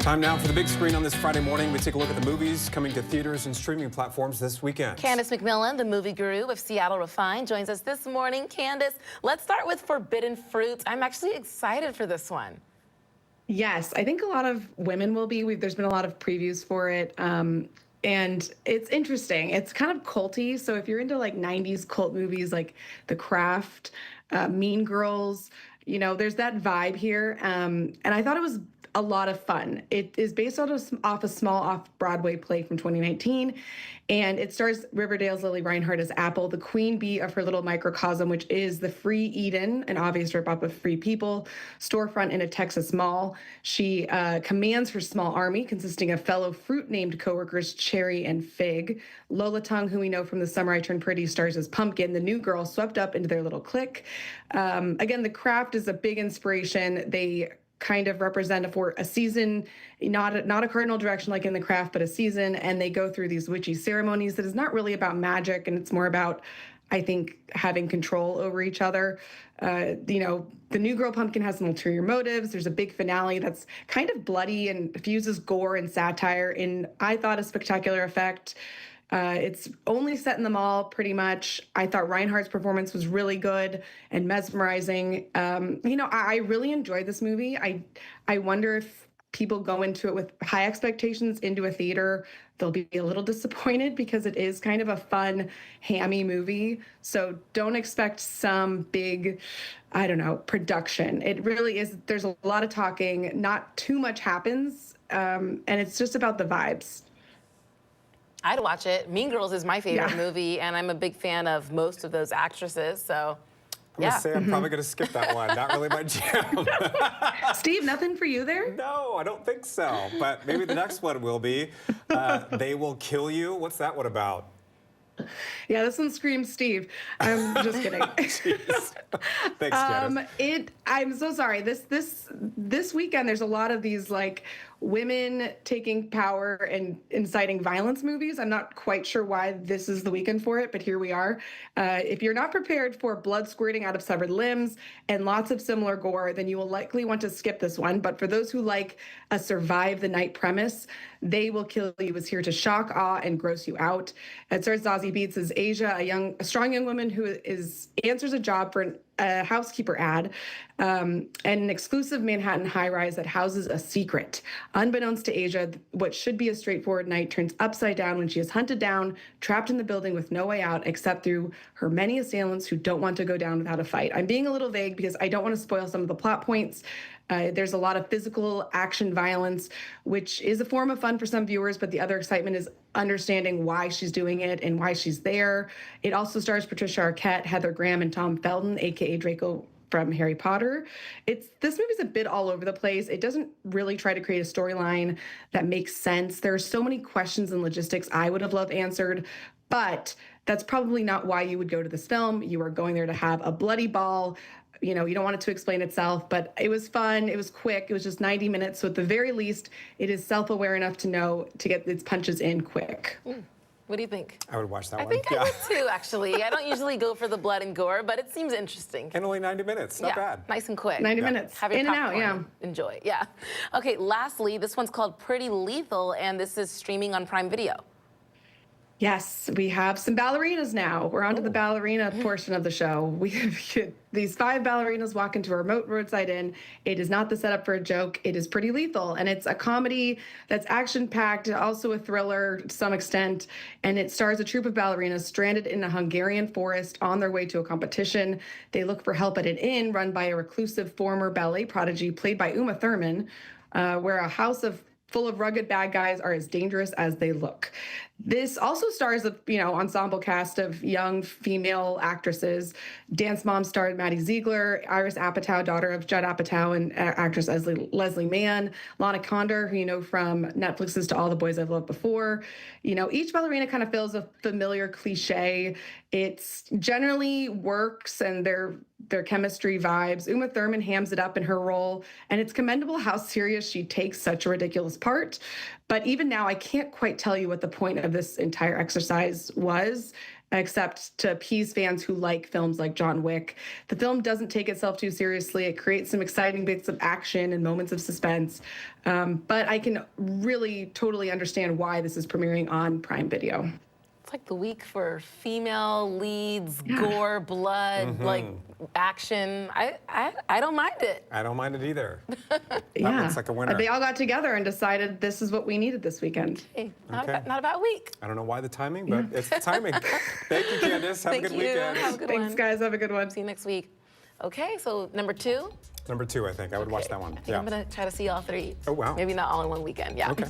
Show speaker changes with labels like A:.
A: Time now for the big screen on this Friday morning. We take a look at the movies coming to theaters and streaming platforms this weekend.
B: Candace McMillan, the movie guru of Seattle Refined, joins us this morning. Candace, let's start with Forbidden Fruit. I'm actually excited for this one.
C: Yes, I think a lot of women will be. There's been a lot of previews for it. And it's interesting. It's kind of culty. So if you're into like 90s cult movies like The Craft, Mean Girls, you know, there's that vibe here. And I thought it was a lot of fun. It is based off a small off-Broadway play from 2019, and it stars Riverdale's Lily Reinhart as Apple, the queen bee of her little microcosm, which is the Free Eden, an obvious ripoff of Free People, storefront in a Texas mall. She commands her small army, consisting of fellow fruit-named coworkers Cherry and Fig. Lola Tung, who we know from The Summer I Turned Pretty, stars as Pumpkin, the new girl swept up into their little clique. Again, The Craft is a big inspiration. They kind of represent for a season, not a cardinal direction like in The Craft, but a season, and they go through these witchy ceremonies that is not really about magic, and it's more about, I think, having control over each other. You know, the new girl Pumpkin has some ulterior motives. There's a big finale that's kind of bloody and fuses gore and satire in, I thought, a spectacular effect. It's only set in the mall, pretty much. I thought Reinhardt's performance was really good and mesmerizing. You know, I really enjoyed this movie. I wonder if people go into it with high expectations into a theater, they'll be a little disappointed because it is kind of a fun, hammy movie. So don't expect some big, I don't know, production. It really is. There's a lot of talking, not too much happens, and it's just about the vibes.
B: I'd watch it. Mean Girls is my favorite movie, and I'm a big fan of most of those actresses, so
A: I'm gonna say I'm probably gonna skip that one. Not really my jam.
C: Steve, nothing for you there?
A: No, I don't think so. But maybe the next one will be. They Will Kill You. What's that one about?
C: Yeah, this one screams Steve. I'm just kidding.
A: Jeez. Thanks, Candace.
C: I'm so sorry. This weekend, there's a lot of these like women taking power and inciting violence movies. I'm not quite sure why this is the weekend for it, but here we are. If you're not prepared for blood squirting out of severed limbs and lots of similar gore, then you will likely want to skip this one. But for those who like a survive the night premise, They Will Kill You is here to shock, awe, and gross you out. It stars Zazie Beetz as Asia, a strong young woman who answers a job for a housekeeper ad, and an exclusive Manhattan high-rise that houses a secret. Unbeknownst to Asia, what should be a straightforward night turns upside down when she is hunted down, trapped in the building with no way out except through her many assailants who don't want to go down without a fight. I'm being a little vague because I don't want to spoil some of the plot points. There's a lot of physical action violence, which is a form of fun for some viewers, but the other excitement is understanding why she's doing it and why she's there. It also stars Patricia Arquette, Heather Graham, and Tom Felton, aka Draco from Harry Potter. This movie's a bit all over the place. It doesn't really try to create a storyline that makes sense. There are so many questions and logistics I would have loved answered, but that's probably not why you would go to this film. You are going there to have a bloody ball. You know, you don't want it to explain itself, but it was fun. It was quick. It was just 90 minutes. So at the very least, it is self-aware enough to know to get its punches in quick.
B: What do you think?
A: I would watch that
B: I
A: one.
B: think I would too, actually. I don't usually go for the blood and gore, but it seems interesting.
A: And only 90 minutes. Not bad.
B: Nice and quick.
C: 90 minutes.
B: Have your
C: in and
B: popcorn.
C: out,
B: Enjoy, yeah. Okay, lastly, this one's called Pretty Lethal, and this is streaming on Prime Video.
C: Yes, we have some ballerinas now. We're on to the ballerina portion of the show. These 5 ballerinas walk into a remote roadside inn. It is not the setup for a joke. It is pretty lethal. And it's a comedy that's action-packed, also a thriller to some extent. And it stars a troupe of ballerinas stranded in a Hungarian forest on their way to a competition. They look for help at an inn run by a reclusive former ballet prodigy played by Uma Thurman, where a house full of rugged bad guys are as dangerous as they look. This also stars a ensemble cast of young female actresses. Dance Mom starred Maddie Ziegler, Iris Apatow, daughter of Judd Apatow, and actress Leslie Mann, Lana Condor, who you know from Netflix's To All the Boys I've Loved Before. You know, each ballerina kind of fills a familiar cliche. It's generally works and their chemistry vibes. Uma Thurman hams it up in her role, and it's commendable how serious she takes such a ridiculous part. But even now, I can't quite tell you what the point of this entire exercise was. except to appease fans who like films like John Wick. The film doesn't take itself too seriously. It creates some exciting bits of action and moments of suspense. But I can really totally understand why this is premiering on Prime Video.
B: It's like the week for female leads, gore, blood, like action. I don't mind it.
A: I don't mind it either.
C: Yeah,
A: looks like a winner.
C: They all got together and decided this is what we needed this weekend.
B: Hey,
A: Okay.
B: not a bad week.
A: I don't know why the timing, but it's the timing. Thank you, Candace. Have
B: Thank
A: a good
B: you.
A: weekend.
B: Have a good
C: Thanks,
B: one.
C: guys. Have a good one.
B: See you next week. Okay, so number 2.
A: Number 2, I think. I would watch that one.
B: I think I'm gonna try to see all 3.
A: Oh, wow.
B: Maybe not all in one weekend. Yeah.
A: Okay.